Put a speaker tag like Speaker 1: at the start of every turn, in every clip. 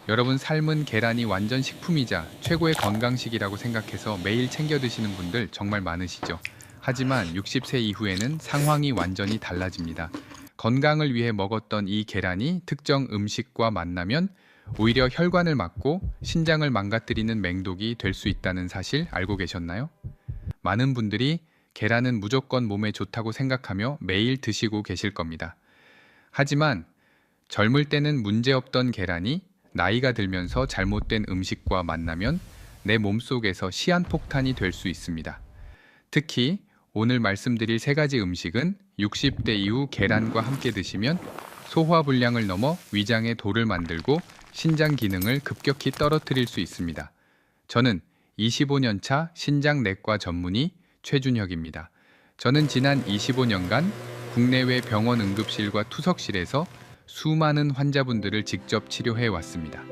Speaker 1: 여러분 삶은 계란이 완전 식품이자 최고의 건강식이라고 생각해서 매일 챙겨 드시는 분들 정말 많으시죠. 하지만 60세 이후에는 상황이 완전히 달라집니다. 건강을 위해 먹었던 이 계란이 특정 음식과 만나면 오히려 혈관을 막고 신장을 망가뜨리는 맹독이 될 수 있다는 사실 알고 계셨나요? 많은 분들이 계란은 무조건 몸에 좋다고 생각하며 매일 드시고 계실 겁니다. 하지만 젊을 때는 문제없던 계란이 나이가 들면서 잘못된 음식과 만나면 내 몸속에서 시한폭탄이 될 수 있습니다. 특히 오늘 말씀드릴 세 가지 음식은 60대 이후 계란과 함께 드시면 소화불량을 넘어 위장에 돌을 만들고 신장 기능을 급격히 떨어뜨릴 수 있습니다. 저는 25년 차 신장내과 전문의 최준혁입니다. 저는 지난 25년간 국내외 병원 응급실과 투석실에서 수많은 환자분들을 직접 치료해 왔습니다.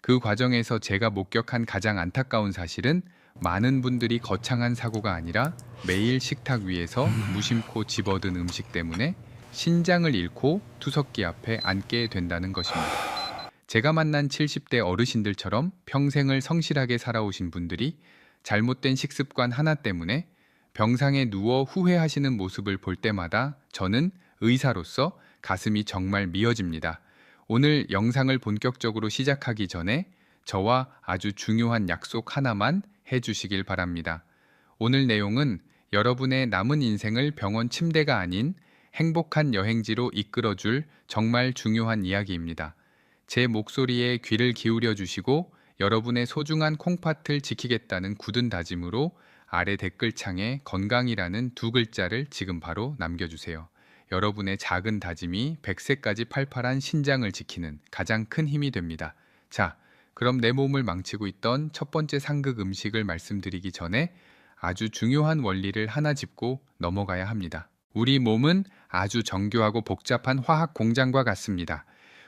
Speaker 1: 그 과정에서 제가 목격한 가장 안타까운 사실은 많은 분들이 거창한 사고가 아니라 매일 식탁 위에서 무심코 집어든 음식 때문에 신장을 잃고 투석기 앞에 앉게 된다는 것입니다. 제가 만난 70대 어르신들처럼 평생을 성실하게 살아오신 분들이 잘못된 식습관 하나 때문에 병상에 누워 후회하시는 모습을 볼 때마다 저는 의사로서 가슴이 정말 미어집니다. 오늘 영상을 본격적으로 시작하기 전에 저와 아주 중요한 약속 하나만 해주시길 바랍니다. 오늘 내용은 여러분의 남은 인생을 병원 침대가 아닌 행복한 여행지로 이끌어줄 정말 중요한 이야기입니다. 제 목소리에 귀를 기울여 주시고 여러분의 소중한 콩팥을 지키겠다는 굳은 다짐으로 아래 댓글창에 건강이라는 두 글자를 지금 바로 남겨주세요. 여러분의 작은 다짐이 100세까지 팔팔한 신장을 지키는 가장 큰 힘이 됩니다. 자, 그럼 내 몸을 망치고 있던 첫 번째 상극 음식을 말씀드리기 전에 아주 중요한 원리를 하나 짚고 넘어가야 합니다. 우리 몸은 아주 정교하고 복잡한 화학 공장과 같습니다.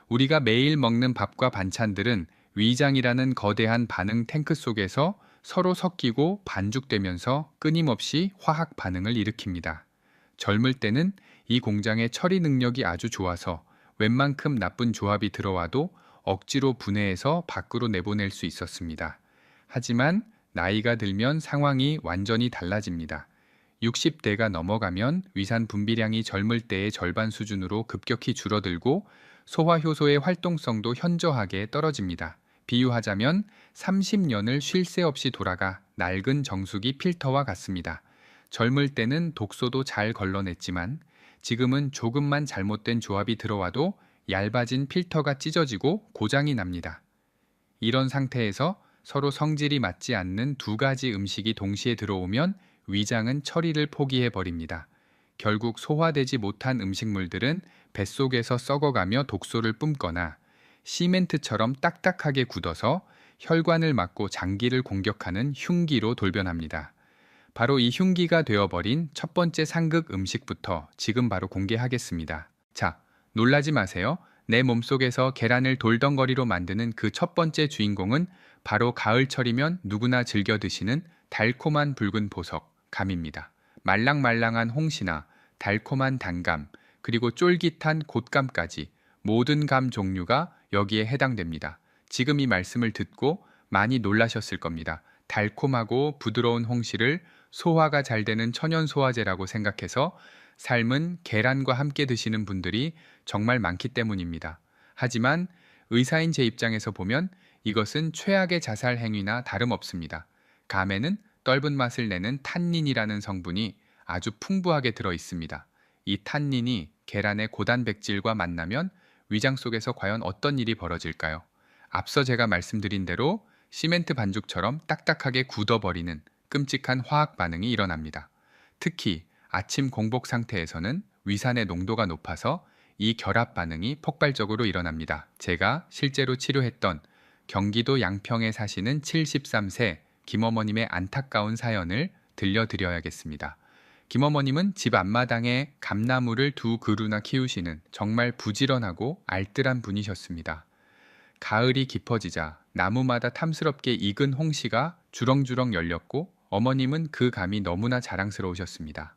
Speaker 1: 우리가 매일 먹는 밥과 반찬들은 위장이라는 거대한 반응 탱크 속에서 서로 섞이고 반죽되면서 끊임없이 화학 반응을 일으킵니다. 젊을 때는 이 공장의 처리 능력이 아주 좋아서 웬만큼 나쁜 조합이 들어와도 억지로 분해해서 밖으로 내보낼 수 있었습니다. 하지만 나이가 들면 상황이 완전히 달라집니다. 60대가 넘어가면 위산 분비량이 젊을 때의 절반 수준으로 급격히 줄어들고 소화효소의 활동성도 현저하게 떨어집니다. 비유하자면 30년을 쉴 새 없이 돌아가 낡은 정수기 필터와 같습니다. 젊을 때는 독소도 잘 걸러냈지만 지금은 조금만 잘못된 조합이 들어와도 얇아진 필터가 찢어지고 고장이 납니다. 이런 상태에서 서로 성질이 맞지 않는 두 가지 음식이 동시에 들어오면 위장은 처리를 포기해 버립니다. 결국 소화되지 못한 음식물들은 뱃속에서 썩어가며 독소를 뿜거나 시멘트처럼 딱딱하게 굳어서 혈관을 막고 장기를 공격하는 흉기로 돌변합니다. 바로 이 흉기가 되어버린 첫 번째 상극 음식부터 지금 바로 공개하겠습니다. 자, 놀라지 마세요. 내 몸속에서 계란을 돌덩거리로 만드는 그 첫 번째 주인공은 바로 가을철이면 누구나 즐겨 드시는 달콤한 붉은 보석, 감입니다. 말랑말랑한 홍시나 달콤한 단감, 그리고 쫄깃한 곶감까지 모든 감 종류가 여기에 해당됩니다. 지금 이 말씀을 듣고 많이 놀라셨을 겁니다. 달콤하고 부드러운 홍시를 소화가 잘 되는 천연 소화제라고 생각해서 삶은 계란과 함께 드시는 분들이 정말 많기 때문입니다. 하지만 의사인 제 입장에서 보면 이것은 최악의 자살 행위나 다름없습니다. 감에는 떫은 맛을 내는 탄닌이라는 성분이 아주 풍부하게 들어 있습니다. 이 탄닌이 계란의 고단백질과 만나면 위장 속에서 과연 어떤 일이 벌어질까요? 앞서 제가 말씀드린 대로 시멘트 반죽처럼 딱딱하게 굳어버리는 끔찍한 화학 반응이 일어납니다. 특히 아침 공복 상태에서는 위산의 농도가 높아서 이 결합 반응이 폭발적으로 일어납니다. 제가 실제로 치료했던 경기도 양평에 사시는 73세 김어머님의 안타까운 사연을 들려드려야겠습니다. 김어머님은 집 앞마당에 감나무를 두 그루나 키우시는 정말 부지런하고 알뜰한 분이셨습니다. 가을이 깊어지자 나무마다 탐스럽게 익은 홍시가 주렁주렁 열렸고 어머님은 그 감이 너무나 자랑스러우셨습니다.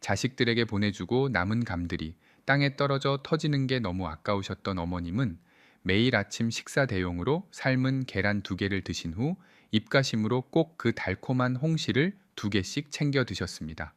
Speaker 1: 자식들에게 보내주고 남은 감들이 땅에 떨어져 터지는 게 너무 아까우셨던 어머님은 매일 아침 식사 대용으로 삶은 계란 2개를 드신 후 입가심으로 꼭 그 달콤한 홍시를 2개씩 챙겨 드셨습니다.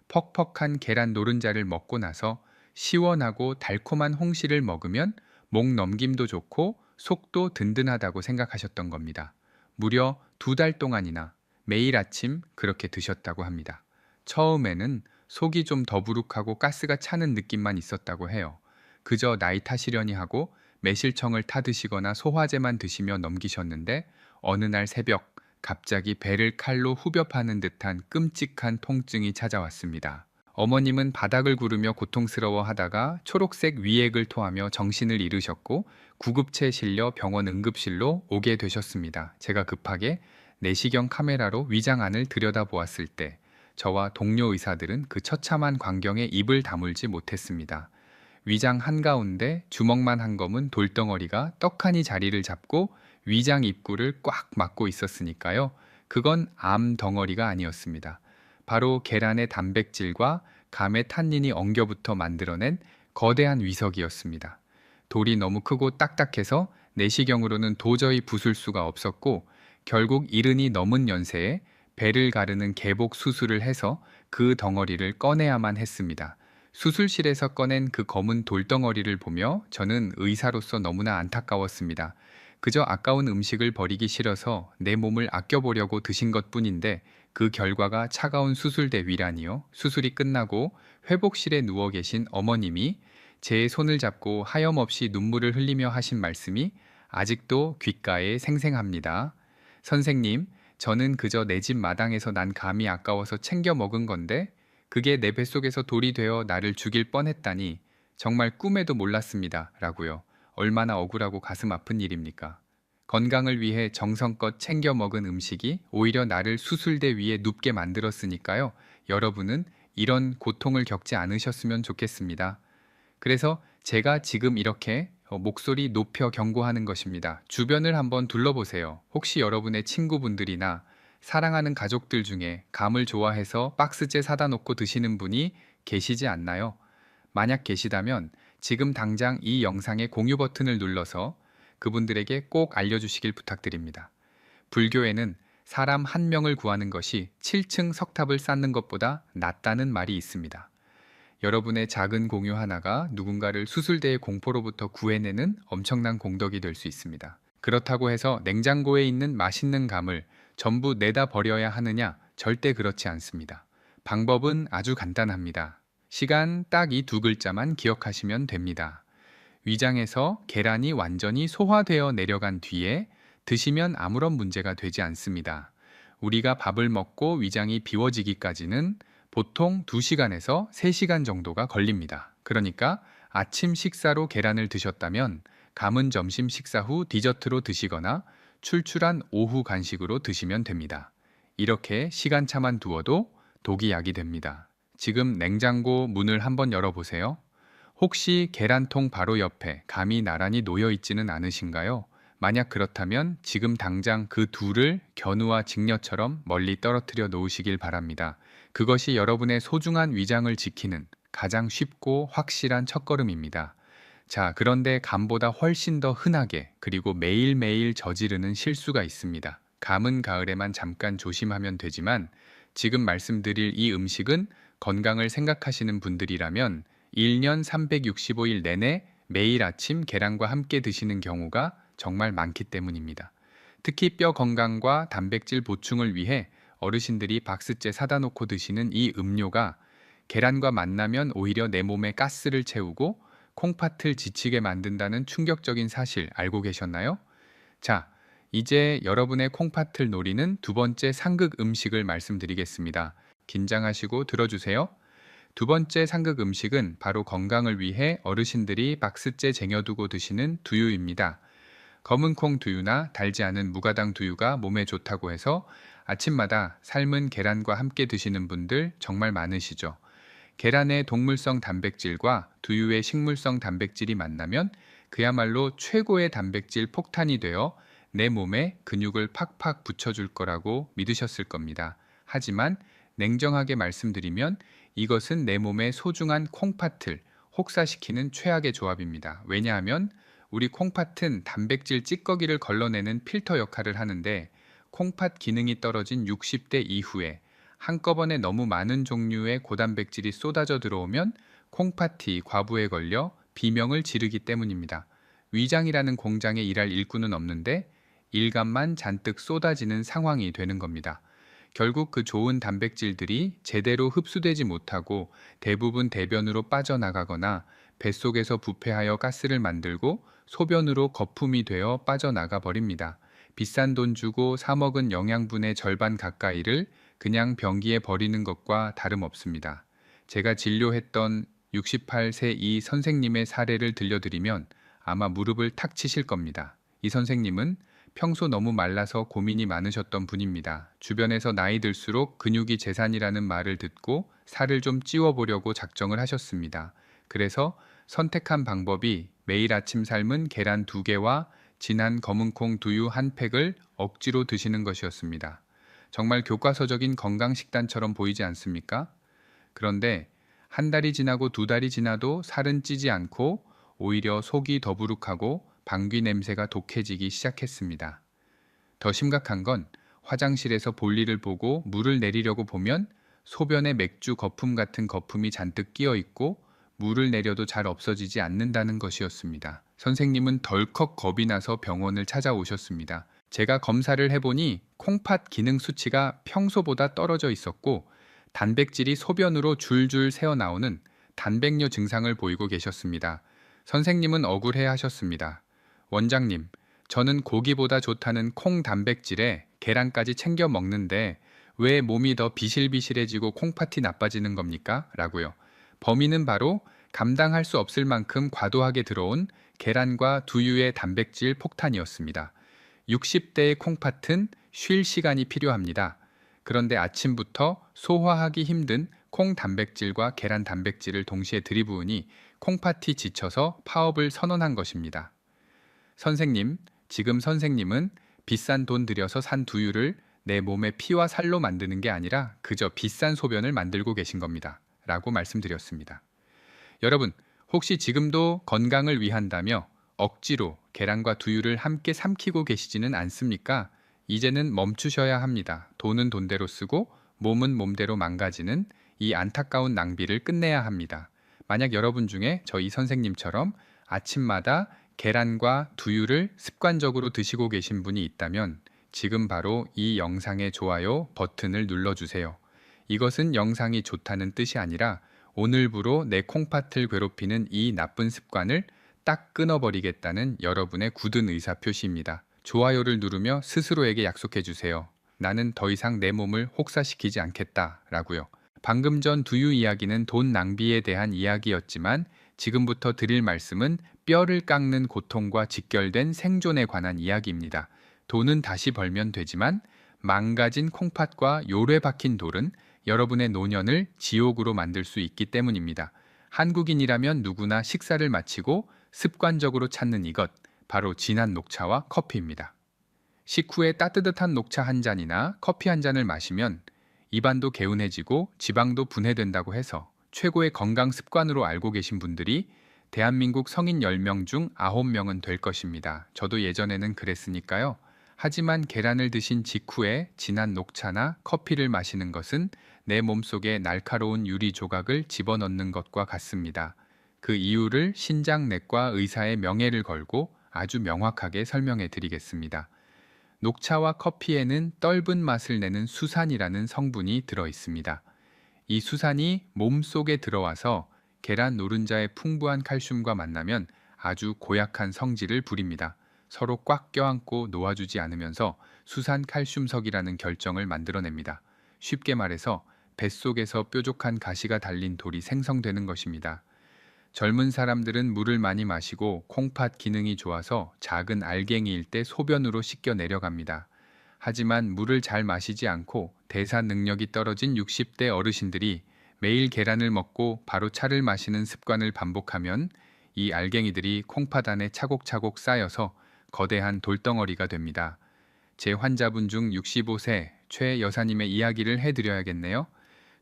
Speaker 1: 퍽퍽한 계란 노른자를 먹고 나서 시원하고 달콤한 홍시를 먹으면 목 넘김도 좋고 속도 든든하다고 생각하셨던 겁니다. 무려 2달 동안이나 매일 아침 그렇게 드셨다고 합니다. 처음에는 속이 좀 더부룩하고 가스가 차는 느낌만 있었다고 해요. 그저 나이 탓이려니 하고 매실청을 타드시거나 소화제만 드시며 넘기셨는데 어느 날 새벽 갑자기 배를 칼로 후벼 파는 듯한 끔찍한 통증이 찾아왔습니다. 어머님은 바닥을 구르며 고통스러워 하다가 초록색 위액을 토하며 정신을 잃으셨고 구급차에 실려 병원 응급실로 오게 되셨습니다. 제가 급하게 내시경 카메라로 위장 안을 들여다보았을 때 저와 동료 의사들은 그 처참한 광경에 입을 다물지 못했습니다. 위장 한가운데 주먹만 한 검은 돌덩어리가 떡하니 자리를 잡고 위장 입구를 꽉 막고 있었으니까요. 그건 암 덩어리가 아니었습니다. 바로 계란의 단백질과 감의 탄닌이 엉겨붙어 만들어낸 거대한 위석이었습니다. 돌이 너무 크고 딱딱해서 내시경으로는 도저히 부술 수가 없었고 결국 이른이 넘은 연세에 배를 가르는 개복 수술을 해서 그 덩어리를 꺼내야만 했습니다. 수술실에서 꺼낸 그 검은 돌덩어리를 보며 저는 의사로서 너무나 안타까웠습니다. 그저 아까운 음식을 버리기 싫어서 내 몸을 아껴보려고 드신 것뿐인데 그 결과가 차가운 수술대 위라니요. 수술이 끝나고 회복실에 누워 계신 어머님이 제 손을 잡고 하염없이 눈물을 흘리며 하신 말씀이 아직도 귓가에 생생합니다. 선생님, 저는 그저 내 집 마당에서 난 감이 아까워서 챙겨 먹은 건데 그게 내 뱃속에서 돌이 되어 나를 죽일 뻔했다니 정말 꿈에도 몰랐습니다. 라고요. 얼마나 억울하고 가슴 아픈 일입니까? 건강을 위해 정성껏 챙겨 먹은 음식이 오히려 나를 수술대 위에 눕게 만들었으니까요. 여러분은 이런 고통을 겪지 않으셨으면 좋겠습니다. 그래서 제가 지금 이렇게 목소리 높여 경고하는 것입니다. 주변을 한번 둘러보세요. 혹시 여러분의 친구분들이나 사랑하는 가족들 중에 감을 좋아해서 박스째 사다 놓고 드시는 분이 계시지 않나요? 만약 계시다면 지금 당장 이 영상의 공유 버튼을 눌러서 그분들에게 꼭 알려주시길 부탁드립니다. 불교에는 사람 한 명을 구하는 것이 7층 석탑을 쌓는 것보다 낫다는 말이 있습니다. 여러분의 작은 공유 하나가 누군가를 수술대의 공포로부터 구해내는 엄청난 공덕이 될 수 있습니다. 그렇다고 해서 냉장고에 있는 맛있는 감을 전부 내다 버려야 하느냐? 절대 그렇지 않습니다. 방법은 아주 간단합니다. 시간 딱 이 2글자만 기억하시면 됩니다. 위장에서 계란이 완전히 소화되어 내려간 뒤에 드시면 아무런 문제가 되지 않습니다. 우리가 밥을 먹고 위장이 비워지기까지는 보통 2시간에서 3시간 정도가 걸립니다. 그러니까 아침 식사로 계란을 드셨다면 감은 점심 식사 후 디저트로 드시거나 출출한 오후 간식으로 드시면 됩니다. 이렇게 시간차만 두어도 독이 약이 됩니다. 지금 냉장고 문을 한번 열어보세요. 혹시 계란통 바로 옆에 감이 나란히 놓여 있지는 않으신가요? 만약 그렇다면 지금 당장 그 둘을 견우와 직녀처럼 멀리 떨어뜨려 놓으시길 바랍니다. 그것이 여러분의 소중한 위장을 지키는 가장 쉽고 확실한 첫걸음입니다. 자, 그런데 감보다 훨씬 더 흔하게 그리고 매일매일 저지르는 실수가 있습니다. 감은 가을에만 잠깐 조심하면 되지만 지금 말씀드릴 이 음식은 건강을 생각하시는 분들이라면 1년 365일 내내 매일 아침 계란과 함께 드시는 경우가 정말 많기 때문입니다. 특히 뼈 건강과 단백질 보충을 위해 어르신들이 박스째 사다 놓고 드시는 이 음료가 계란과 만나면 오히려 내 몸에 가스를 채우고 콩팥을 지치게 만든다는 충격적인 사실 알고 계셨나요? 자, 이제 여러분의 콩팥을 노리는 2번째 상극 음식을 말씀드리겠습니다. 긴장하시고 들어주세요. 2번째 상극 음식은 바로 건강을 위해 어르신들이 박스째 쟁여두고 드시는 두유입니다. 검은콩 두유나 달지 않은 무가당 두유가 몸에 좋다고 해서 아침마다 삶은 계란과 함께 드시는 분들 정말 많으시죠. 계란의 동물성 단백질과 두유의 식물성 단백질이 만나면 그야말로 최고의 단백질 폭탄이 되어 내 몸에 근육을 팍팍 붙여줄 거라고 믿으셨을 겁니다. 하지만 냉정하게 말씀드리면 이것은 내 몸의 소중한 콩팥을 혹사시키는 최악의 조합입니다. 왜냐하면 우리 콩팥은 단백질 찌꺼기를 걸러내는 필터 역할을 하는데 콩팥 기능이 떨어진 60대 이후에 한꺼번에 너무 많은 종류의 고단백질이 쏟아져 들어오면 콩팥이 과부에 걸려 비명을 지르기 때문입니다. 위장이라는 공장에 일할 일꾼은 없는데 일감만 잔뜩 쏟아지는 상황이 되는 겁니다. 결국 그 좋은 단백질들이 제대로 흡수되지 못하고 대부분 대변으로 빠져나가거나 뱃속에서 부패하여 가스를 만들고 소변으로 거품이 되어 빠져나가 버립니다. 비싼 돈 주고 사 먹은 영양분의 절반 가까이를 그냥 변기에 버리는 것과 다름없습니다. 제가 진료했던 68세 이 선생님의 사례를 들려드리면 아마 무릎을 탁 치실 겁니다. 이 선생님은 평소 너무 말라서 고민이 많으셨던 분입니다. 주변에서 나이 들수록 근육이 재산이라는 말을 듣고 살을 좀 찌워보려고 작정을 하셨습니다. 그래서 선택한 방법이 매일 아침 삶은 계란 2개와 진한 검은콩 두유 1팩을 억지로 드시는 것이었습니다. 정말 교과서적인 건강식단처럼 보이지 않습니까? 그런데 한 달이 지나고 2달이 지나도 살은 찌지 않고 오히려 속이 더부룩하고 방귀 냄새가 독해지기 시작했습니다. 더 심각한 건 화장실에서 볼일을 보고 물을 내리려고 보면 소변에 맥주 거품 같은 거품이 잔뜩 끼어 있고 물을 내려도 잘 없어지지 않는다는 것이었습니다. 선생님은 덜컥 겁이 나서 병원을 찾아오셨습니다. 제가 검사를 해보니 콩팥 기능 수치가 평소보다 떨어져 있었고 단백질이 소변으로 줄줄 새어나오는 단백뇨 증상을 보이고 계셨습니다. 선생님은 억울해 하셨습니다. 원장님, 저는 고기보다 좋다는 콩 단백질에 계란까지 챙겨 먹는데 왜 몸이 더 비실비실해지고 콩팥이 나빠지는 겁니까? 라고요. 범인은 바로 감당할 수 없을 만큼 과도하게 들어온 계란과 두유의 단백질 폭탄이었습니다. 60대의 콩팥은 쉴 시간이 필요합니다. 그런데 아침부터 소화하기 힘든 콩 단백질과 계란 단백질을 동시에 들이부으니 콩팥이 지쳐서 파업을 선언한 것입니다. 선생님, 지금 선생님은 비싼 돈 들여서 산 두유를 내 몸의 피와 살로 만드는 게 아니라 그저 비싼 소변을 만들고 계신 겁니다. 라고 말씀드렸습니다. 여러분, 혹시 지금도 건강을 위한다며 억지로 계란과 두유를 함께 삼키고 계시지는 않습니까? 이제는 멈추셔야 합니다. 돈은 돈대로 쓰고 몸은 몸대로 망가지는 이 안타까운 낭비를 끝내야 합니다. 만약 여러분 중에 저 이 선생님처럼 아침마다 계란과 두유를 습관적으로 드시고 계신 분이 있다면 지금 바로 이 영상의 좋아요 버튼을 눌러주세요. 이것은 영상이 좋다는 뜻이 아니라 오늘부로 내 콩팥을 괴롭히는 이 나쁜 습관을 딱 끊어버리겠다는 여러분의 굳은 의사표시입니다. 좋아요를 누르며 스스로에게 약속해주세요. 나는 더 이상 내 몸을 혹사시키지 않겠다 라고요. 방금 전 두유 이야기는 돈 낭비에 대한 이야기였지만 지금부터 드릴 말씀은 뼈를 깎는 고통과 직결된 생존에 관한 이야기입니다. 돈은 다시 벌면 되지만 망가진 콩팥과 요래 박힌 돌은 여러분의 노년을 지옥으로 만들 수 있기 때문입니다. 한국인이라면 누구나 식사를 마치고 습관적으로 찾는 이것, 바로 진한 녹차와 커피입니다. 식후에 따뜻한 녹차 한 잔이나 커피 한 잔을 마시면 입안도 개운해지고 지방도 분해된다고 해서 최고의 건강 습관으로 알고 계신 분들이 대한민국 성인 10명 중 9명은 될 것입니다. 저도 예전에는 그랬으니까요. 하지만 계란을 드신 직후에 진한 녹차나 커피를 마시는 것은 내 몸속에 날카로운 유리 조각을 집어넣는 것과 같습니다. 그 이유를 신장내과 의사의 명예를 걸고 아주 명확하게 설명해 드리겠습니다. 녹차와 커피에는 떫은 맛을 내는 수산이라는 성분이 들어 있습니다. 이 수산이 몸속에 들어와서 계란 노른자의 풍부한 칼슘과 만나면 아주 고약한 성질을 부립니다. 서로 꽉 껴안고 놓아주지 않으면서 수산 칼슘석이라는 결정을 만들어냅니다. 쉽게 말해서 뱃속에서 뾰족한 가시가 달린 돌이 생성되는 것입니다. 젊은 사람들은 물을 많이 마시고 콩팥 기능이 좋아서 작은 알갱이일 때 소변으로 씻겨 내려갑니다. 하지만 물을 잘 마시지 않고 대사 능력이 떨어진 60대 어르신들이 매일 계란을 먹고 바로 차를 마시는 습관을 반복하면 이 알갱이들이 콩팥 안에 차곡차곡 쌓여서 거대한 돌덩어리가 됩니다. 제 환자분 중 65세 최 여사님의 이야기를 해드려야겠네요.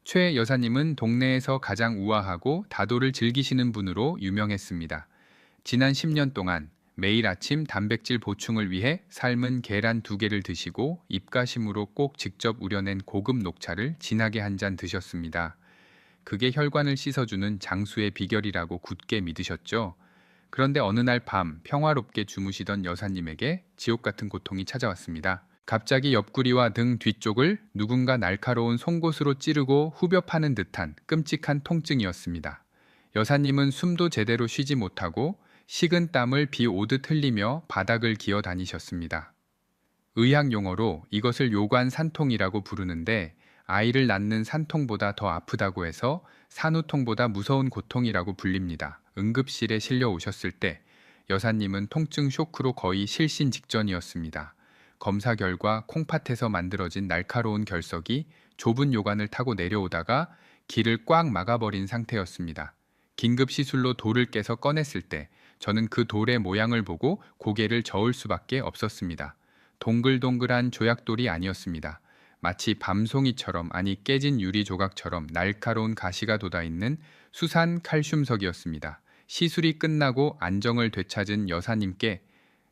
Speaker 1: 최 여사님은 동네에서 가장 우아하고 다도를 즐기시는 분으로 유명했습니다. 지난 10년 동안 매일 아침 단백질 보충을 위해 삶은 계란 2개를 드시고 입가심으로 꼭 직접 우려낸 고급 녹차를 진하게 한 잔 드셨습니다. 그게 혈관을 씻어주는 장수의 비결이라고 굳게 믿으셨죠? 그런데 어느 날 밤 평화롭게 주무시던 여사님에게 지옥 같은 고통이 찾아왔습니다. 갑자기 옆구리와 등 뒤쪽을 누군가 날카로운 송곳으로 찌르고 후벼 파는 듯한 끔찍한 통증이었습니다. 여사님은 숨도 제대로 쉬지 못하고 식은 땀을 비 오듯 흘리며 바닥을 기어 다니셨습니다. 의학 용어로 이것을 요관 산통이라고 부르는데 아이를 낳는 산통보다 더 아프다고 해서 산후통보다 무서운 고통이라고 불립니다. 응급실에 실려 오셨을 때 여사님은 통증 쇼크로 거의 실신 직전이었습니다. 검사 결과 콩팥에서 만들어진 날카로운 결석이 좁은 요관을 타고 내려오다가 길을 꽉 막아버린 상태였습니다. 긴급 시술로 돌을 깨서 꺼냈을 때 저는 그 돌의 모양을 보고 고개를 저을 수밖에 없었습니다. 동글동글한 조약돌이 아니었습니다. 마치 밤송이처럼, 아니 깨진 유리 조각처럼 날카로운 가시가 돋아있는 수산 칼슘석이었습니다. 시술이 끝나고 안정을 되찾은 여사님께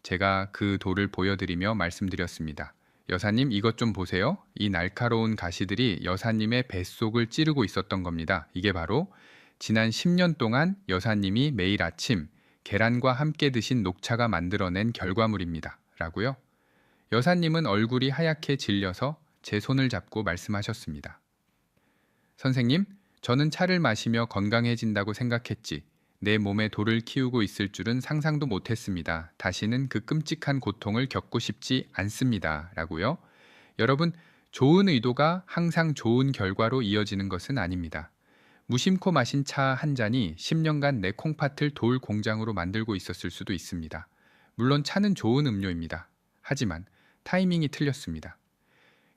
Speaker 1: 제가 그 돌을 보여드리며 말씀드렸습니다. 여사님, 이것 좀 보세요. 이 날카로운 가시들이 여사님의 뱃속을 찌르고 있었던 겁니다. 이게 바로 지난 10년 동안 여사님이 매일 아침 계란과 함께 드신 녹차가 만들어낸 결과물입니다. 라고요. 여사님은 얼굴이 하얗게 질려서 제 손을 잡고 말씀하셨습니다. 선생님, 저는 차를 마시며 건강해진다고 생각했지. 내 몸에 돌을 키우고 있을 줄은 상상도 못했습니다. 다시는 그 끔찍한 고통을 겪고 싶지 않습니다. 라고요. 여러분, 좋은 의도가 항상 좋은 결과로 이어지는 것은 아닙니다. 무심코 마신 차 한 잔이 10년간 내 콩팥을 돌 공장으로 만들고 있었을 수도 있습니다. 물론 차는 좋은 음료입니다. 하지만 타이밍이 틀렸습니다.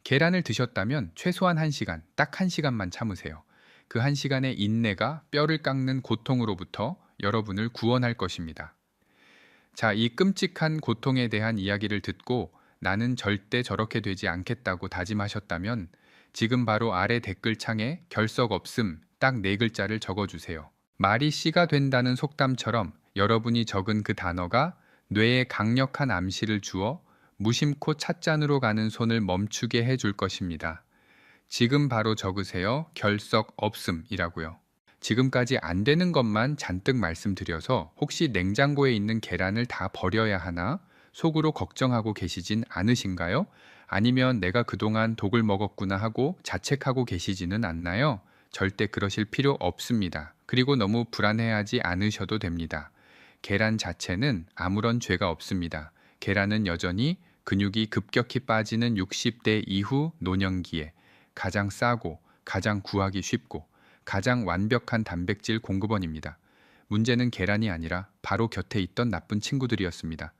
Speaker 1: 계란을 드셨다면 최소한 1시간, 딱 1시간만 참으세요. 그 1시간의 인내가 뼈를 깎는 고통으로부터 여러분을 구원할 것입니다. 자, 이 끔찍한 고통에 대한 이야기를 듣고 나는 절대 저렇게 되지 않겠다고 다짐하셨다면 지금 바로 아래 댓글창에 결석 없음 딱 4글자를 적어주세요. 말이 씨가 된다는 속담처럼 여러분이 적은 그 단어가 뇌에 강력한 암시를 주어 무심코 찻잔으로 가는 손을 멈추게 해줄 것입니다. 지금 바로 적으세요. 결석 없음이라고요. 지금까지 안 되는 것만 잔뜩 말씀드려서 혹시 냉장고에 있는 계란을 다 버려야 하나 속으로 걱정하고 계시진 않으신가요? 아니면 내가 그동안 독을 먹었구나 하고 자책하고 계시지는 않나요? 절대 그러실 필요 없습니다. 그리고 너무 불안해하지 않으셔도 됩니다. 계란 자체는 아무런 죄가 없습니다. 계란은 여전히 근육이 급격히 빠지는 60대 이후 노년기에 가장 싸고 가장 구하기 쉽고 가장 완벽한 단백질 공급원입니다. 문제는 계란이 아니라 바로 곁에 있던 나쁜 친구들이었습니다.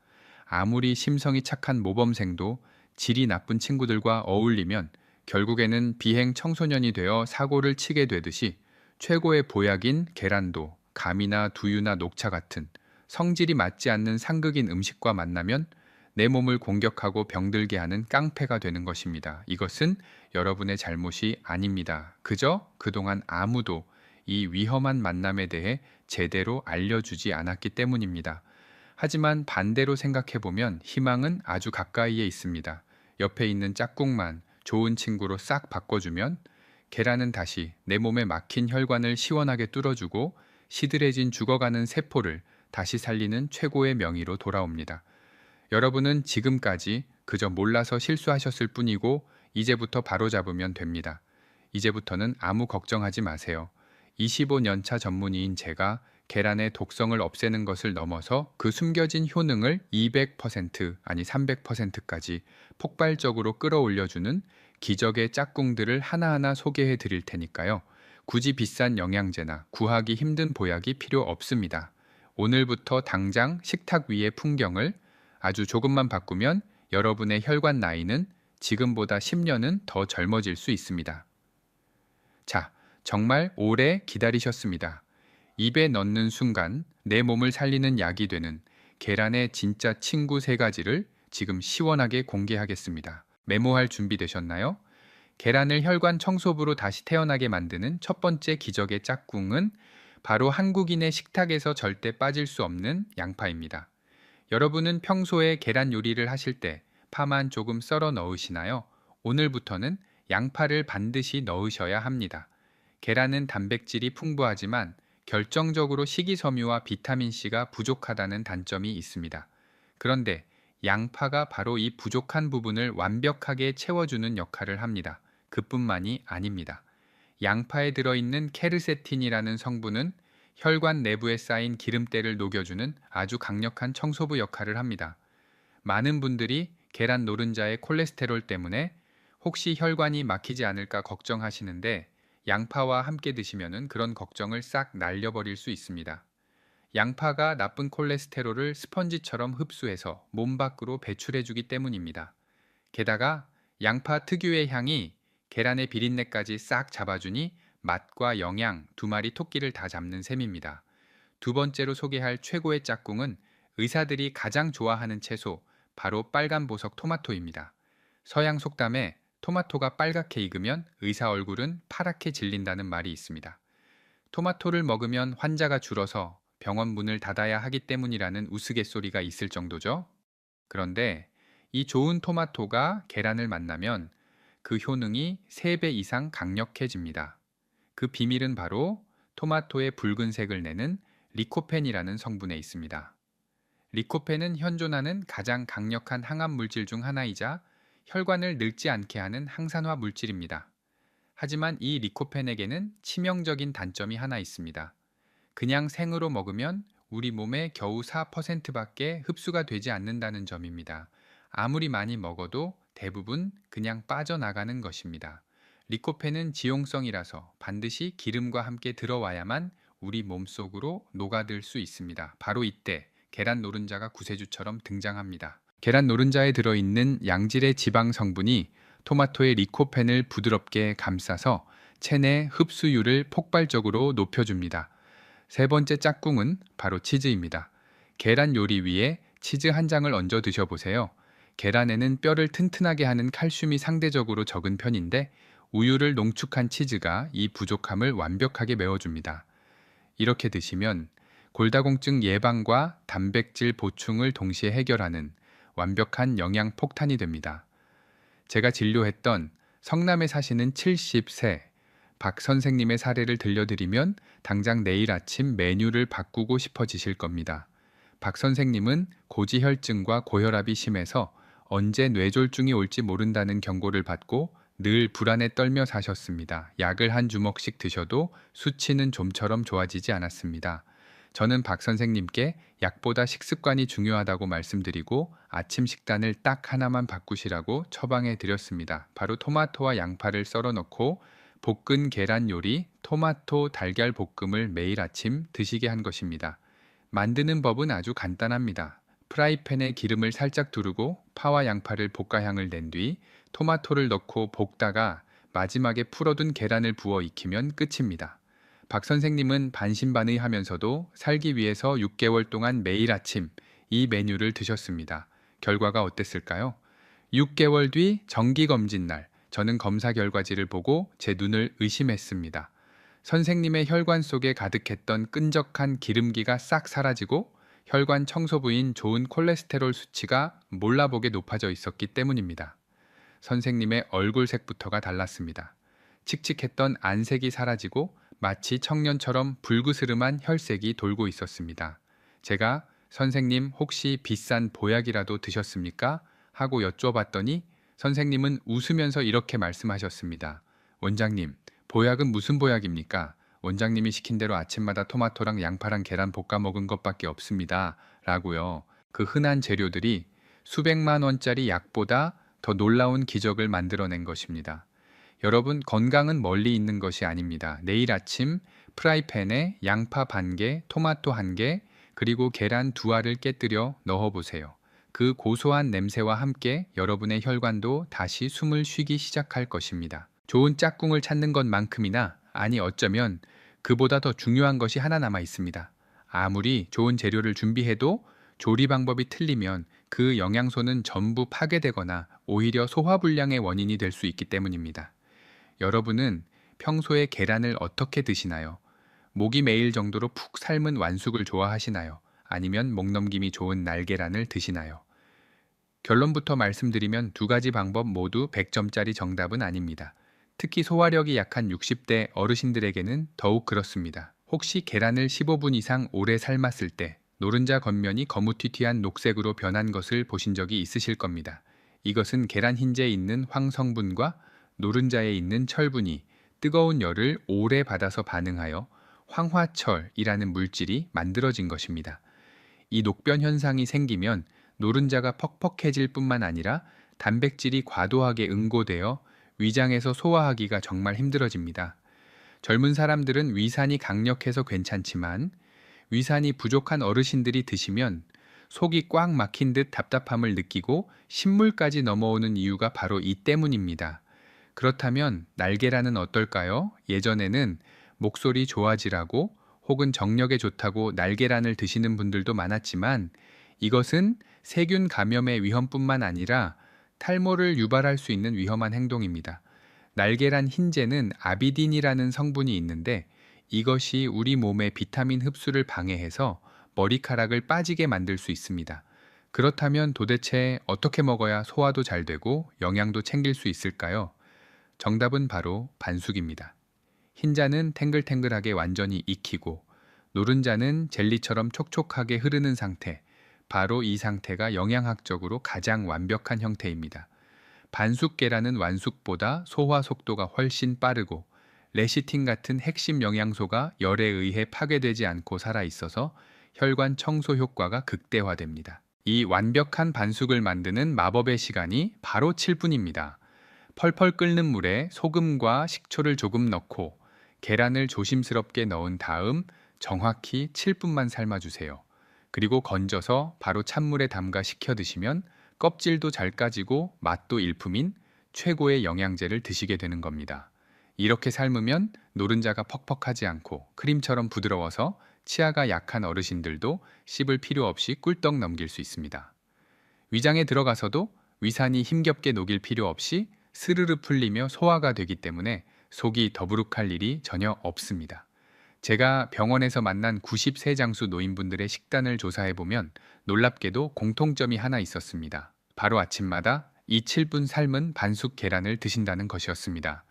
Speaker 1: 아무리 심성이 착한 모범생도 질이 나쁜 친구들과 어울리면 결국에는 비행 청소년이 되어 사고를 치게 되듯이 최고의 보약인 계란도 감이나 두유나 녹차 같은 성질이 맞지 않는 상극인 음식과 만나면 내 몸을 공격하고 병들게 하는 깡패가 되는 것입니다. 이것은 여러분의 잘못이 아닙니다. 그저 그동안 아무도 이 위험한 만남에 대해 제대로 알려주지 않았기 때문입니다. 하지만 반대로 생각해보면 희망은 아주 가까이에 있습니다. 옆에 있는 짝꿍만 좋은 친구로 싹 바꿔주면 계란은 다시 내 몸에 막힌 혈관을 시원하게 뚫어주고 시들해진 죽어가는 세포를 다시 살리는 최고의 명의로 돌아옵니다. 여러분은 지금까지 그저 몰라서 실수하셨을 뿐이고 이제부터 바로잡으면 됩니다. 이제부터는 아무 걱정하지 마세요. 25년차 전문의인 제가 계란의 독성을 없애는 것을 넘어서 그 숨겨진 효능을 200% 아니 300%까지 폭발적으로 끌어올려주는 기적의 짝꿍들을 하나하나 소개해 드릴 테니까요. 굳이 비싼 영양제나 구하기 힘든 보약이 필요 없습니다. 오늘부터 당장 식탁 위의 풍경을 아주 조금만 바꾸면 여러분의 혈관 나이는 지금보다 10년은 더 젊어질 수 있습니다. 자, 정말 오래 기다리셨습니다. 입에 넣는 순간 내 몸을 살리는 약이 되는 계란의 진짜 친구 3가지를 지금 시원하게 공개하겠습니다. 메모할 준비 되셨나요? 계란을 혈관 청소부로 다시 태어나게 만드는 첫 번째 기적의 짝꿍은 바로 한국인의 식탁에서 절대 빠질 수 없는 양파입니다. 여러분은 평소에 계란 요리를 하실 때 파만 조금 썰어 넣으시나요? 오늘부터는 양파를 반드시 넣으셔야 합니다. 계란은 단백질이 풍부하지만 결정적으로 식이섬유와 비타민C가 부족하다는 단점이 있습니다. 그런데 양파가 바로 이 부족한 부분을 완벽하게 채워주는 역할을 합니다. 그뿐만이 아닙니다. 양파에 들어있는 케르세틴이라는 성분은 혈관 내부에 쌓인 기름때를 녹여주는 아주 강력한 청소부 역할을 합니다. 많은 분들이 계란 노른자의 콜레스테롤 때문에 혹시 혈관이 막히지 않을까 걱정하시는데 양파와 함께 드시면은 그런 걱정을 싹 날려버릴 수 있습니다. 양파가 나쁜 콜레스테롤을 스펀지처럼 흡수해서 몸 밖으로 배출해주기 때문입니다. 게다가 양파 특유의 향이 계란의 비린내까지 싹 잡아주니 맛과 영양 두 마리 토끼를 다 잡는 셈입니다. 두 번째로 소개할 최고의 짝꿍은 의사들이 가장 좋아하는 채소, 바로 빨간 보석 토마토입니다. 서양 속담에 토마토가 빨갛게 익으면 의사 얼굴은 파랗게 질린다는 말이 있습니다. 토마토를 먹으면 환자가 줄어서 병원 문을 닫아야 하기 때문이라는 우스갯소리가 있을 정도죠. 그런데 이 좋은 토마토가 계란을 만나면 그 효능이 3배 이상 강력해집니다. 그 비밀은 바로 토마토의 붉은색을 내는 리코펜이라는 성분에 있습니다. 리코펜은 현존하는 가장 강력한 항암 물질 중 하나이자 혈관을 늙지 않게 하는 항산화 물질입니다. 하지만 이 리코펜에게는 치명적인 단점이 하나 있습니다. 그냥 생으로 먹으면 우리 몸에 겨우 4%밖에 흡수가 되지 않는다는 점입니다. 아무리 많이 먹어도 대부분 그냥 빠져나가는 것입니다. 리코펜은 지용성이라서 반드시 기름과 함께 들어와야만 우리 몸속으로 녹아들 수 있습니다. 바로 이때 계란 노른자가 구세주처럼 등장합니다. 계란 노른자에 들어있는 양질의 지방 성분이 토마토의 리코펜을 부드럽게 감싸서 체내 흡수율을 폭발적으로 높여줍니다. 세 번째 짝꿍은 바로 치즈입니다. 계란 요리 위에 치즈 한 장을 얹어 드셔보세요. 계란에는 뼈를 튼튼하게 하는 칼슘이 상대적으로 적은 편인데 우유를 농축한 치즈가 이 부족함을 완벽하게 메워줍니다. 이렇게 드시면 골다공증 예방과 단백질 보충을 동시에 해결하는 완벽한 영양 폭탄이 됩니다. 제가 진료했던 성남에 사시는 70세 박 선생님의 사례를 들려드리면 당장 내일 아침 메뉴를 바꾸고 싶어지실 겁니다. 박 선생님은 고지혈증과 고혈압이 심해서 언제 뇌졸중이 올지 모른다는 경고를 받고 늘 불안에 떨며 사셨습니다. 약을 한 주먹씩 드셔도 수치는 좀처럼 좋아지지 않았습니다. 저는 박 선생님께 약보다 식습관이 중요하다고 말씀드리고 아침 식단을 딱 하나만 바꾸시라고 처방해 드렸습니다. 바로 토마토와 양파를 썰어 넣고 볶은 계란 요리 토마토 달걀 볶음을 매일 아침 드시게 한 것입니다. 만드는 법은 아주 간단합니다. 프라이팬에 기름을 살짝 두르고 파와 양파를 볶아 향을 낸 뒤 토마토를 넣고 볶다가 마지막에 풀어둔 계란을 부어 익히면 끝입니다. 박 선생님은 반신반의하면서도 살기 위해서 6개월 동안 매일 아침 이 메뉴를 드셨습니다. 결과가 어땠을까요? 6개월 뒤 정기검진 날 저는 검사 결과지를 보고 제 눈을 의심했습니다. 선생님의 혈관 속에 가득했던 끈적한 기름기가 싹 사라지고 혈관 청소부인 좋은 콜레스테롤 수치가 몰라보게 높아져 있었기 때문입니다. 선생님의 얼굴색부터가 달랐습니다. 칙칙했던 안색이 사라지고 마치 청년처럼 불그스름한 혈색이 돌고 있었습니다. 제가 선생님 혹시 비싼 보약이라도 드셨습니까? 하고 여쭤봤더니 선생님은 웃으면서 이렇게 말씀하셨습니다. 원장님, 보약은 무슨 보약입니까? 원장님이 시킨 대로 아침마다 토마토랑 양파랑 계란 볶아 먹은 것밖에 없습니다. 라고요. 그 흔한 재료들이 수백만 원짜리 약보다 더 놀라운 기적을 만들어낸 것입니다. 여러분, 건강은 멀리 있는 것이 아닙니다. 내일 아침 프라이팬에 양파 반 개, 토마토 한 개, 그리고 계란 2알을 깨뜨려 넣어보세요. 그 고소한 냄새와 함께 여러분의 혈관도 다시 숨을 쉬기 시작할 것입니다. 좋은 짝꿍을 찾는 것만큼이나, 아니 어쩌면 그보다 더 중요한 것이 하나 남아 있습니다. 아무리 좋은 재료를 준비해도 조리 방법이 틀리면 그 영양소는 전부 파괴되거나 오히려 소화불량의 원인이 될 수 있기 때문입니다. 여러분은 평소에 계란을 어떻게 드시나요? 목이 메일 정도로 푹 삶은 완숙을 좋아하시나요? 아니면 목넘김이 좋은 날계란을 드시나요? 결론부터 말씀드리면 두 가지 방법 모두 100점짜리 정답은 아닙니다. 특히 소화력이 약한 60대 어르신들에게는 더욱 그렇습니다. 혹시 계란을 15분 이상 오래 삶았을 때 노른자 겉면이 거무튀튀한 녹색으로 변한 것을 보신 적이 있으실 겁니다. 이것은 계란 흰자에 있는 황성분과 노른자에 있는 철분이 뜨거운 열을 오래 받아서 반응하여 황화철이라는 물질이 만들어진 것입니다. 이 녹변 현상이 생기면 노른자가 퍽퍽해질 뿐만 아니라 단백질이 과도하게 응고되어 위장에서 소화하기가 정말 힘들어집니다. 젊은 사람들은 위산이 강력해서 괜찮지만 위산이 부족한 어르신들이 드시면 속이 꽉 막힌 듯 답답함을 느끼고 신물까지 넘어오는 이유가 바로 이 때문입니다. 그렇다면 날계란은 어떨까요? 예전에는 목소리 좋아지라고 혹은 정력에 좋다고 날계란을 드시는 분들도 많았지만 이것은 세균 감염의 위험뿐만 아니라 탈모를 유발할 수 있는 위험한 행동입니다. 날계란 흰재는 아비딘이라는 성분이 있는데 이것이 우리 몸의 비타민 흡수를 방해해서 머리카락을 빠지게 만들 수 있습니다. 그렇다면 도대체 어떻게 먹어야 소화도 잘 되고 영양도 챙길 수 있을까요? 정답은 바로 반숙입니다. 흰자는 탱글탱글하게 완전히 익히고 노른자는 젤리처럼 촉촉하게 흐르는 상태, 바로 이 상태가 영양학적으로 가장 완벽한 형태입니다. 반숙 계란은 완숙보다 소화 속도가 훨씬 빠르고 레시틴 같은 핵심 영양소가 열에 의해 파괴되지 않고 살아있어서 혈관 청소 효과가 극대화됩니다. 이 완벽한 반숙을 만드는 마법의 시간이 바로 7분입니다. 펄펄 끓는 물에 소금과 식초를 조금 넣고 계란을 조심스럽게 넣은 다음 정확히 7분만 삶아주세요. 그리고 건져서 바로 찬물에 담가 식혀 드시면 껍질도 잘 까지고 맛도 일품인 최고의 영양제를 드시게 되는 겁니다. 이렇게 삶으면 노른자가 퍽퍽하지 않고 크림처럼 부드러워서 치아가 약한 어르신들도 씹을 필요 없이 꿀떡 넘길 수 있습니다. 위장에 들어가서도 위산이 힘겹게 녹일 필요 없이 스르르 풀리며 소화가 되기 때문에 속이 더부룩할 일이 전혀 없습니다. 제가 병원에서 만난 93장수 노인분들의 식단을 조사해보면 놀랍게도 공통점이 하나 있었습니다. 바로 아침마다 이 7분 삶은 반숙 계란을 드신다는 것이었습니다.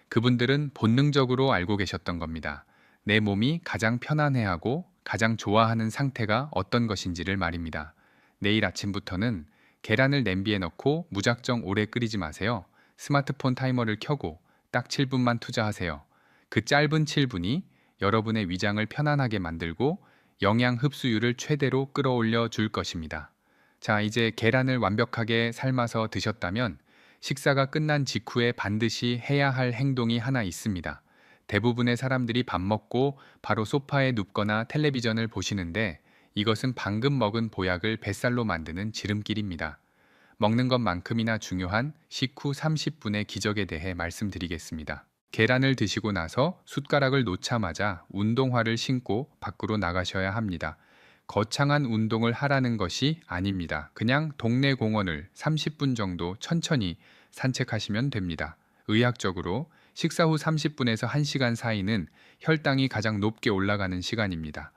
Speaker 1: 그분들은 본능적으로 알고 계셨던 겁니다. 내 몸이 가장 편안해하고 가장 좋아하는 상태가 어떤 것인지를 말입니다. 내일 아침부터는 계란을 냄비에 넣고 무작정 오래 끓이지 마세요. 스마트폰 타이머를 켜고 딱 7분만 투자하세요. 그 짧은 7분이 여러분의 위장을 편안하게 만들고 영양 흡수율을 최대로 끌어올려 줄 것입니다. 자, 이제 계란을 완벽하게 삶아서 드셨다면 식사가 끝난 직후에 반드시 해야 할 행동이 하나 있습니다. 대부분의 사람들이 밥 먹고 바로 소파에 눕거나 텔레비전을 보시는데 이것은 방금 먹은 보약을 뱃살로 만드는 지름길입니다. 먹는 것만큼이나 중요한 식후 30분의 기적에 대해 말씀드리겠습니다. 계란을 드시고 나서 숟가락을 놓자마자 운동화를 신고 밖으로 나가셔야 합니다. 거창한 운동을 하라는 것이 아닙니다. 그냥 동네 공원을 30분 정도 천천히 산책하시면 됩니다. 의학적으로 식사 후 30분에서 1시간 사이는 혈당이 가장 높게 올라가는 시간입니다.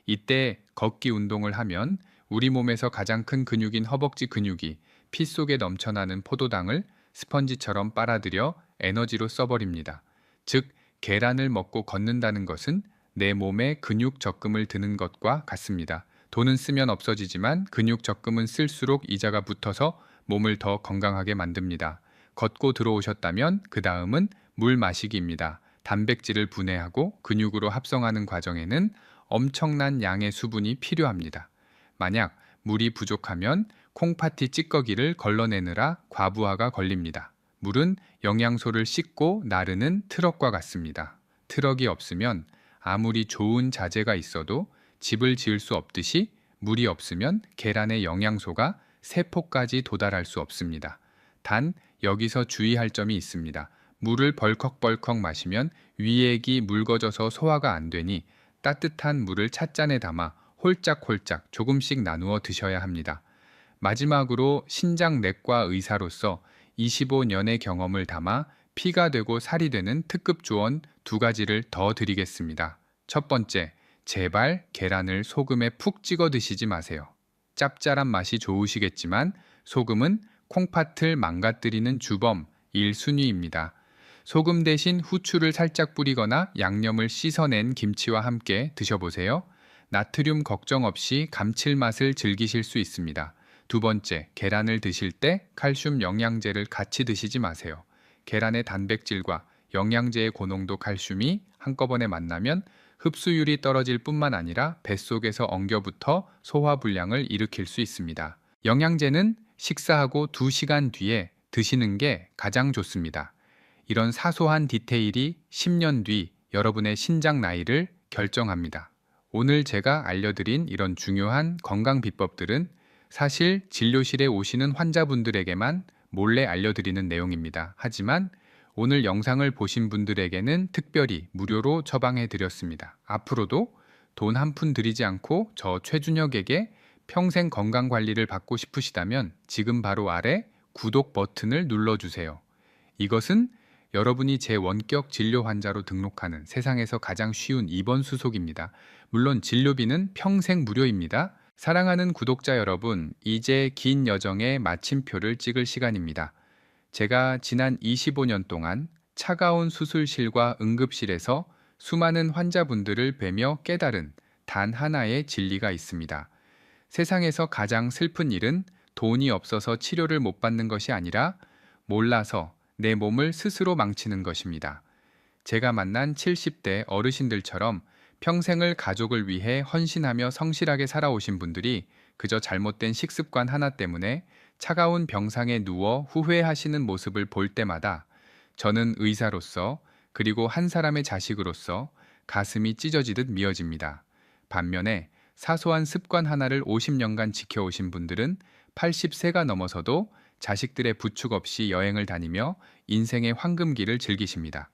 Speaker 1: 이때 걷기 운동을 하면 우리 몸에서 가장 큰 근육인 허벅지 근육이 피 속에 넘쳐나는 포도당을 스펀지처럼 빨아들여 에너지로 써버립니다. 즉, 계란을 먹고 걷는다는 것은 내 몸에 근육 적금을 드는 것과 같습니다. 돈은 쓰면 없어지지만 근육 적금은 쓸수록 이자가 붙어서 몸을 더 건강하게 만듭니다. 걷고 들어오셨다면 그 다음은 물 마시기입니다. 단백질을 분해하고 근육으로 합성하는 과정에는 엄청난 양의 수분이 필요합니다. 만약 물이 부족하면 콩팥이 찌꺼기를 걸러내느라 과부하가 걸립니다. 물은 영양소를 씻고 나르는 트럭과 같습니다. 트럭이 없으면 아무리 좋은 자재가 있어도 집을 지을 수 없듯이 물이 없으면 계란의 영양소가 세포까지 도달할 수 없습니다. 단 여기서 주의할 점이 있습니다. 물을 벌컥벌컥 마시면 위액이 묽어져서 소화가 안 되니 따뜻한 물을 찻잔에 담아 홀짝홀짝 조금씩 나누어 드셔야 합니다. 마지막으로 신장내과 의사로서 25년의 경험을 담아 피가 되고 살이 되는 특급 조언 2가지를 더 드리겠습니다. 첫 번째, 제발 계란을 소금에 푹 찍어 드시지 마세요. 짭짤한 맛이 좋으시겠지만 소금은 콩팥을 망가뜨리는 주범 1순위입니다. 소금 대신 후추를 살짝 뿌리거나 양념을 씻어낸 김치와 함께 드셔보세요. 나트륨 걱정 없이 감칠맛을 즐기실 수 있습니다. 두 번째, 계란을 드실 때 칼슘 영양제를 같이 드시지 마세요. 계란의 단백질과 영양제의 고농도 칼슘이 한꺼번에 만나면 흡수율이 떨어질 뿐만 아니라 뱃속에서 엉겨붙어 소화불량을 일으킬 수 있습니다. 영양제는 식사하고 2시간 뒤에 드시는 게 가장 좋습니다. 이런 사소한 디테일이 10년 뒤 여러분의 신장 나이를 결정합니다. 오늘 제가 알려드린 이런 중요한 건강 비법들은 사실 진료실에 오시는 환자분들에게만 몰래 알려드리는 내용입니다. 하지만 오늘 영상을 보신 분들에게는 특별히 무료로 처방해 드렸습니다. 앞으로도 돈 한 푼 들이지 않고 저 최준혁에게 평생 건강 관리를 받고 싶으시다면 지금 바로 아래 구독 버튼을 눌러주세요. 이것은 여러분이 제 원격 진료 환자로 등록하는 세상에서 가장 쉬운 입원 수속입니다. 물론 진료비는 평생 무료입니다. 사랑하는 구독자 여러분, 이제 긴 여정의 마침표를 찍을 시간입니다. 제가 지난 25년 동안 차가운 수술실과 응급실에서 수많은 환자분들을 뵈며 깨달은 단 하나의 진리가 있습니다. 세상에서 가장 슬픈 일은 돈이 없어서 치료를 못 받는 것이 아니라 몰라서 내 몸을 스스로 망치는 것입니다. 제가 만난 70대 어르신들처럼 평생을 가족을 위해 헌신하며 성실하게 살아오신 분들이 그저 잘못된 식습관 하나 때문에 차가운 병상에 누워 후회하시는 모습을 볼 때마다 저는 의사로서 그리고 한 사람의 자식으로서 가슴이 찢어지듯 미어집니다. 반면에 사소한 습관 하나를 50년간 지켜오신 분들은 80세가 넘어서도 자식들의 부축 없이 여행을 다니며 인생의 황금기를 즐기십니다.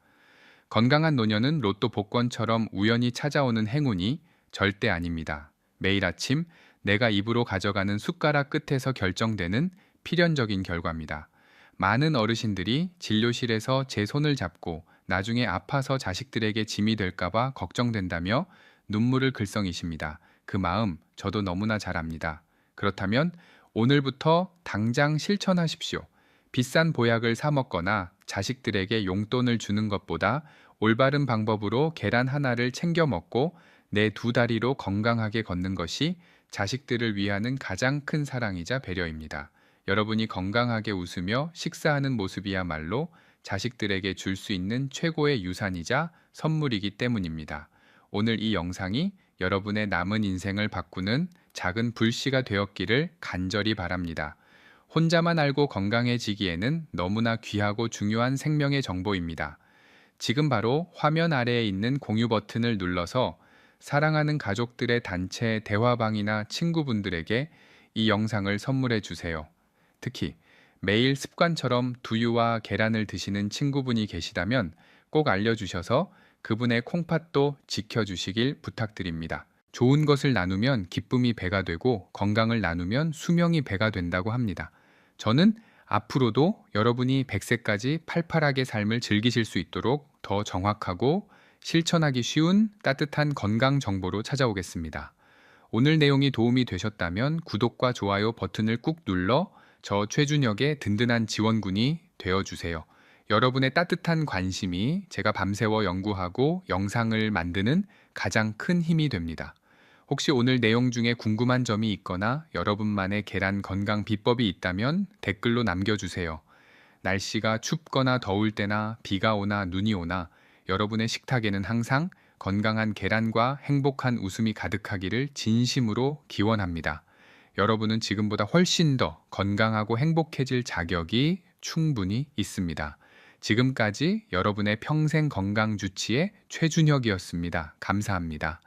Speaker 1: 건강한 노년은 로또 복권처럼 우연히 찾아오는 행운이 절대 아닙니다. 매일 아침 내가 입으로 가져가는 숟가락 끝에서 결정되는 필연적인 결과입니다. 많은 어르신들이 진료실에서 제 손을 잡고 나중에 아파서 자식들에게 짐이 될까봐 걱정된다며 눈물을 글썽이십니다. 그 마음 저도 너무나 잘 압니다. 그렇다면 오늘부터 당장 실천하십시오. 비싼 보약을 사 먹거나 자식들에게 용돈을 주는 것보다 올바른 방법으로 계란 하나를 챙겨 먹고 내 2다리로 건강하게 걷는 것이 자식들을 위하는 가장 큰 사랑이자 배려입니다. 여러분이 건강하게 웃으며 식사하는 모습이야말로 자식들에게 줄 수 있는 최고의 유산이자 선물이기 때문입니다. 오늘 이 영상이 여러분의 남은 인생을 바꾸는 작은 불씨가 되었기를 간절히 바랍니다. 혼자만 알고 건강해지기에는 너무나 귀하고 중요한 생명의 정보입니다. 지금 바로 화면 아래에 있는 공유 버튼을 눌러서 사랑하는 가족들의 단체 대화방이나 친구분들에게 이 영상을 선물해 주세요. 특히 매일 습관처럼 두유와 계란을 드시는 친구분이 계시다면 꼭 알려주셔서 그분의 콩팥도 지켜주시길 부탁드립니다. 좋은 것을 나누면 기쁨이 배가 되고 건강을 나누면 수명이 배가 된다고 합니다. 저는 앞으로도 여러분이 100세까지 팔팔하게 삶을 즐기실 수 있도록 더 정확하고 실천하기 쉬운 따뜻한 건강 정보로 찾아오겠습니다. 오늘 내용이 도움이 되셨다면 구독과 좋아요 버튼을 꾹 눌러 저 최준혁의 든든한 지원군이 되어주세요. 여러분의 따뜻한 관심이 제가 밤새워 연구하고 영상을 만드는 가장 큰 힘이 됩니다. 혹시 오늘 내용 중에 궁금한 점이 있거나 여러분만의 계란 건강 비법이 있다면 댓글로 남겨주세요. 날씨가 춥거나 더울 때나 비가 오나 눈이 오나 여러분의 식탁에는 항상 건강한 계란과 행복한 웃음이 가득하기를 진심으로 기원합니다. 여러분은 지금보다 훨씬 더 건강하고 행복해질 자격이 충분히 있습니다. 지금까지 여러분의 평생 건강 주치의 최준혁이었습니다. 감사합니다.